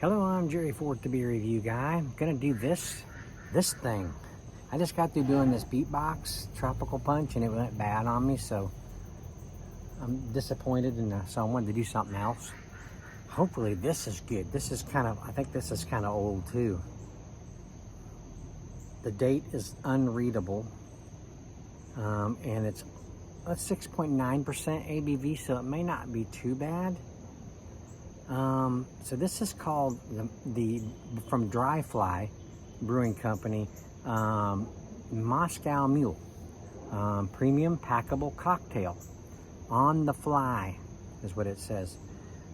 Hello, I'm Jerry Fort, the beer review guy. I'm gonna do this thing. I just got through doing this beatbox tropical punch and it went bad on me, so I'm disappointed, and so I wanted to do something else. Hopefully this is good. This is I think this is kind of old too. The date is unreadable, and it's 6.9% ABV, so it may not be too bad. So this is called from Dry Fly Brewing Company, Moscow Mule, premium packable cocktail. On the fly is what it says.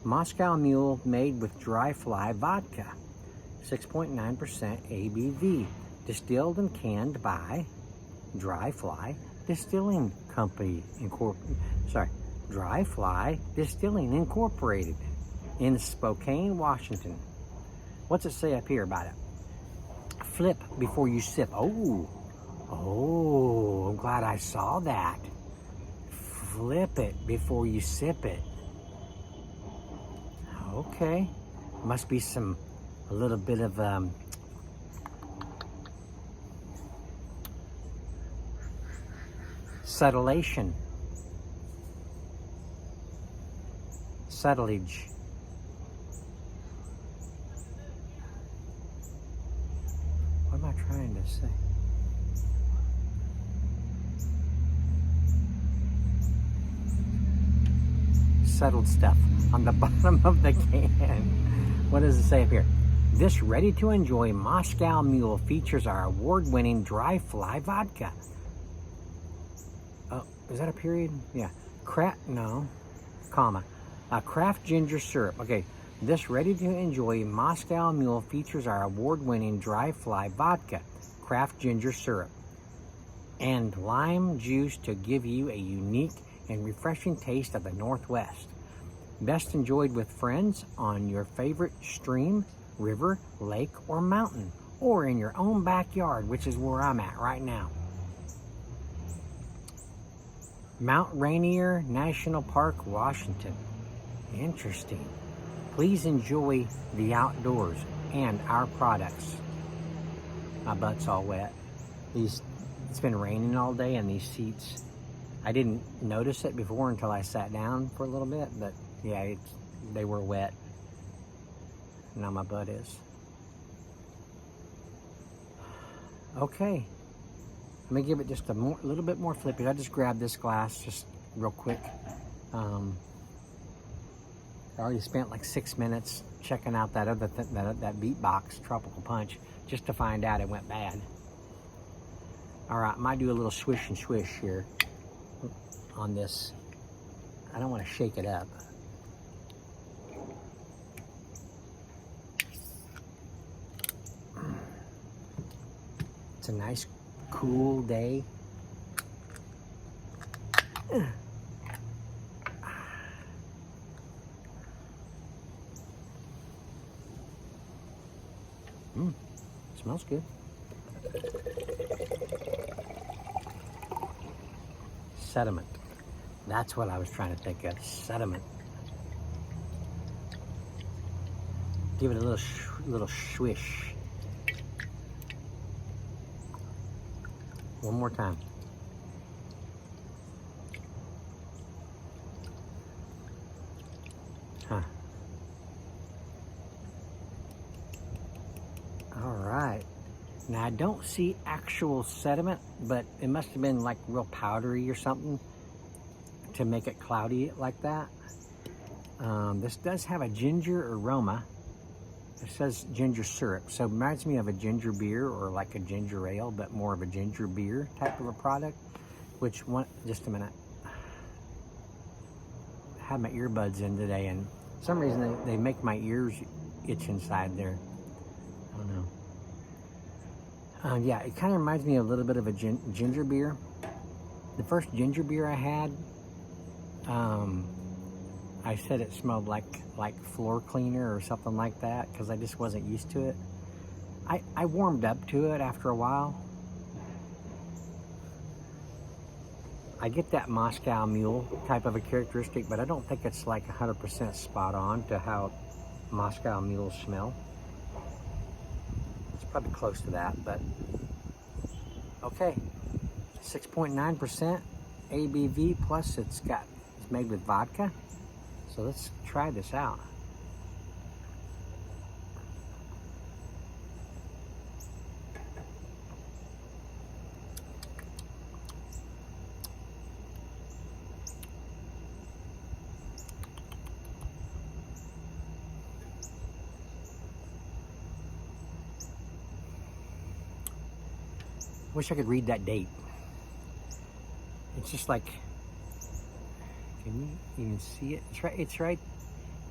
Moscow Mule made with Dry Fly Vodka, 6.9% ABV, distilled and canned by Dry Fly Distilling Company Dry Fly Distilling Incorporated in Spokane, Washington. What's it say up here about it? Flip before you sip. Oh, I'm glad I saw that. Flip it before you sip it. Okay, must be a little bit of subtilage. What am I trying to say? Settled stuff on the bottom of the can. What does it say up here? This ready-to-enjoy Moscow Mule features our award-winning Dry Fly Vodka. Oh, is that a period? Yeah. Comma. Craft ginger syrup. Okay. This ready-to-enjoy Moscow Mule features our award-winning Dry Fly Vodka, craft ginger syrup, and lime juice to give you a unique and refreshing taste of the Northwest. Best enjoyed with friends on your favorite stream, river, lake, or mountain, or in your own backyard, which is where I'm at right now. Mount Rainier National Park, Washington. Interesting. Please enjoy the outdoors and our products. My butt's all wet. It's been raining all day, and these seats, I didn't notice it before until I sat down for a little bit, but yeah, they were wet. Now my butt is. Okay, let me give it just a little bit more flippage. I just grabbed this glass just real quick. I already spent like 6 minutes checking out that that beatbox tropical punch just to find out it went bad. All right, might do a little swish and swish here on this. I don't want to shake it up. It's a nice cool day. Smells good. Sediment. That's what I was trying to think of. Sediment. Give it a little swish. One more time. Huh. All right. Now I don't see actual sediment, but it must have been like real powdery or something to make it cloudy like that. This does have a ginger aroma. It says ginger syrup, so it reminds me of a ginger beer or like a ginger ale, but more of a ginger beer type of a product. Just a minute. I had my earbuds in today, and for some reason they make my ears itch inside there. I don't know. Yeah, it kind of reminds me a little bit of a ginger beer. The first ginger beer I had, I said it smelled like floor cleaner or something like that because I just wasn't used to it. I warmed up to it after a while. I get that Moscow Mule type of a characteristic, but I don't think it's like 100% spot on to how Moscow Mule smell. It's probably close to that, but okay. 6.9% ABV, plus it's made with vodka. So let's try this out. Wish I could read that date. It's just like, can you even see it?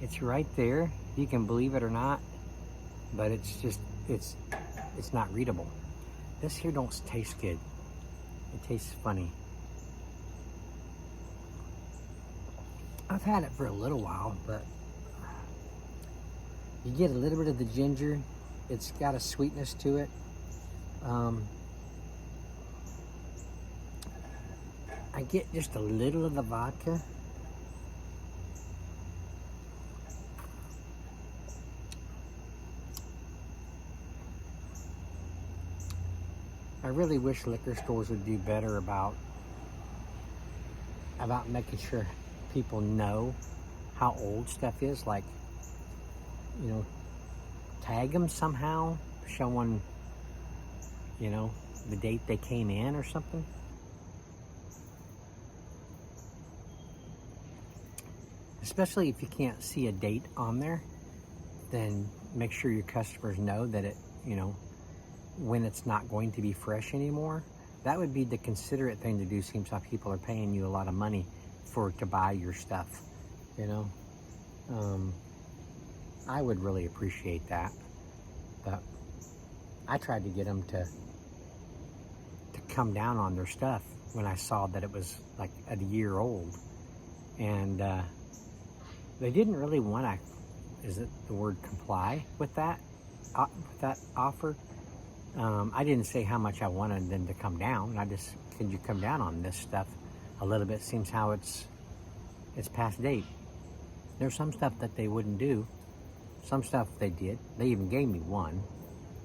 It's right there. You can believe it or not, but it's not readable. This here don't taste good. It tastes funny. I've had it for a little while, but you get a little bit of the ginger. It's got a sweetness to it. I get just a little of the vodka. I really wish liquor stores would do better about making sure people know how old stuff is. Like, you know, tag them somehow, showing, you know, the date they came in or something. Especially if you can't see a date on there, then make sure your customers know that it, you know, when it's not going to be fresh anymore. That would be the considerate thing to do. Seems like people are paying you a lot of money to buy your stuff, you know. I would really appreciate that, but I tried to get them to come down on their stuff when I saw that it was like a year old, and they didn't really want to, is it the word, comply with that offer. I didn't say how much I wanted them to come down. I just, could you come down on this stuff a little bit? Seems how it's past date. There's some stuff that they wouldn't do. Some stuff they did. They even gave me one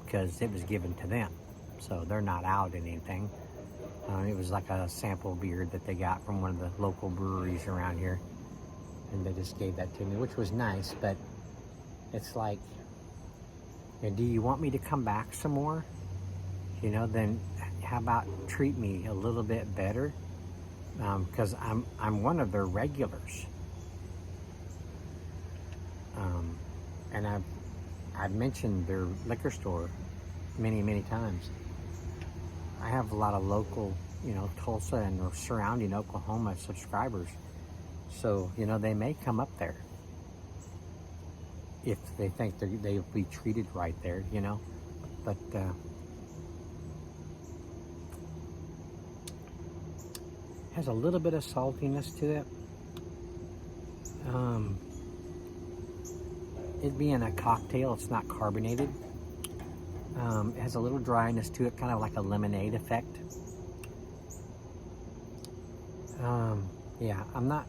because it was given to them. So they're not out anything. It was like a sample beer that they got from one of the local breweries around here. And they just gave that to me, which was nice, but it's like, do you want me to come back some more? You know, then how about treat me a little bit better? Because I'm one of their regulars. And I've mentioned their liquor store many times. I have a lot of local, you know, Tulsa and surrounding Oklahoma subscribers. So, you know, they may come up there if they think they'll be treated right there, you know. But has a little bit of saltiness to it. It being a cocktail, it's not carbonated. It has a little dryness to it, kind of like a lemonade effect. Yeah, I'm not...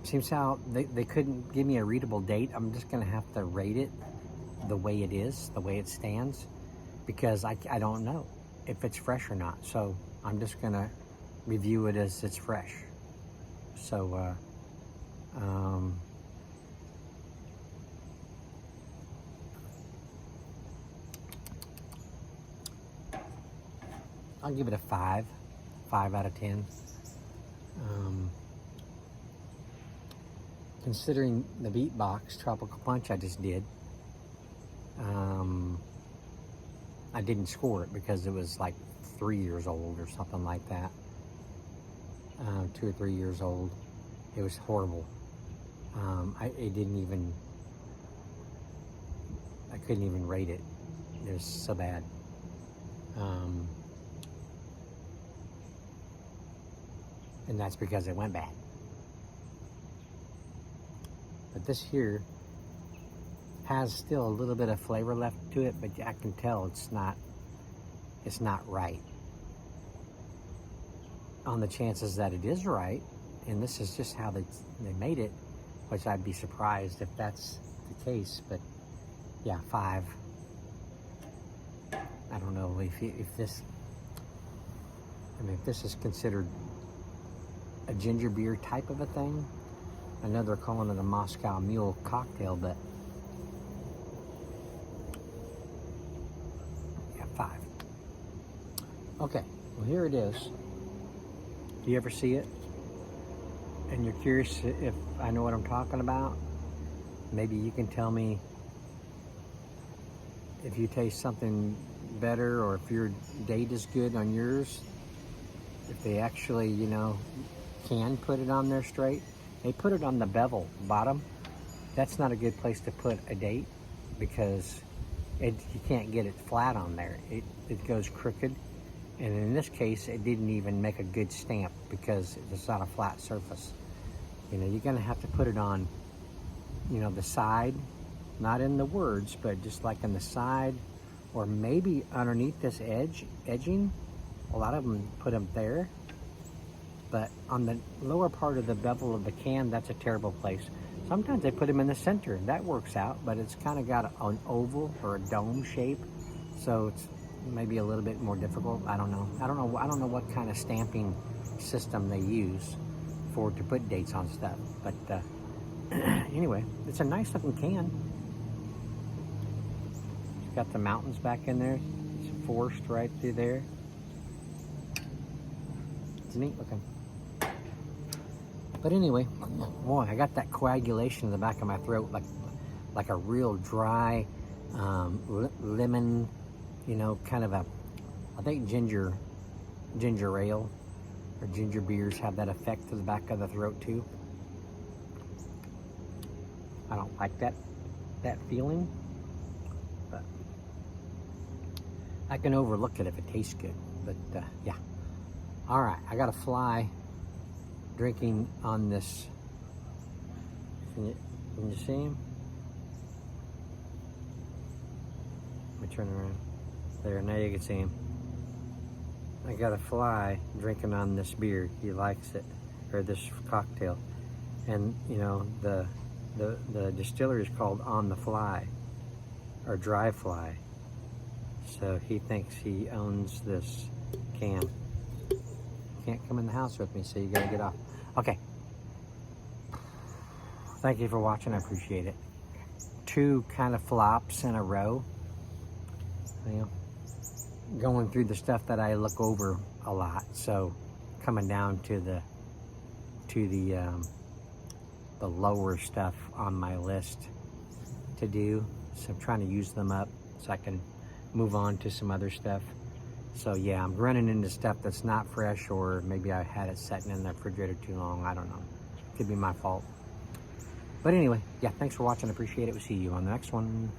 Seems how they couldn't give me a readable date. I'm just going to have to rate it the way it is, the way it stands, because I don't know if it's fresh or not. So I'm just going to review it as it's fresh. So, I'll give it a 5 out of 10. Considering the beatbox tropical punch I just did, I didn't score it because it was like 3 years old or something like that. 2 or 3 years old. It was horrible. I couldn't even rate it. It was so bad. And that's because it went bad. But this here has still a little bit of flavor left to it, but I can tell it's not right. On the chances that it is right, and this is just how they made it, which I'd be surprised if that's the case, but yeah, 5. I don't know if this, I mean, if this is considered a ginger beer type of a thing. I know they're calling it a Moscow Mule cocktail, but yeah, 5. Okay, well, here it is. Do you ever see it? And you're curious if I know what I'm talking about? Maybe you can tell me if you taste something better, or if your date is good on yours, if they actually, you know, can put it on there straight. They put it on the bevel bottom. That's not a good place to put a date, because you can't get it flat on there. It goes crooked. And in this case, it didn't even make a good stamp because it's not a flat surface. You know, you're gonna have to put it on, you know, the side, not in the words, but just like in the side, or maybe underneath this edging. A lot of them put them there, but on the lower part of the bevel of the can, that's a terrible place. Sometimes they put them in the center, that works out, but it's kind of got an oval or a dome shape, so it's maybe a little bit more difficult. I don't know what kind of stamping system they use to put dates on stuff, but anyway, it's a nice looking can. It's got the mountains back in there. It's a forest right through there. It's neat looking. But anyway, boy, I got that coagulation in the back of my throat, like a real dry lemon, you know, kind of a, I think ginger ale or ginger beers have that effect to the back of the throat too. I don't like that feeling, but I can overlook it if it tastes good. But yeah. All right, I got a fly drinking on this. Can you see him? Let me turn around. There, now you can see him. I got a fly drinking on this beer. He likes it, or this cocktail. And you know, the distillery is called On the Fly, or Dry Fly. So he thinks he owns this can. Can't come in the house with me, so you gotta get off. Okay. Thank you for watching, I appreciate it. 2 kind of flops in a row. You know, going through the stuff that I look over a lot. So coming down to the lower stuff on my list to do. So I'm trying to use them up so I can move on to some other stuff. So yeah, I'm running into stuff that's not fresh, or maybe I had it sitting in the refrigerator too long. I don't know. Could be my fault. But anyway, yeah, thanks for watching. Appreciate it. We'll see you on the next one.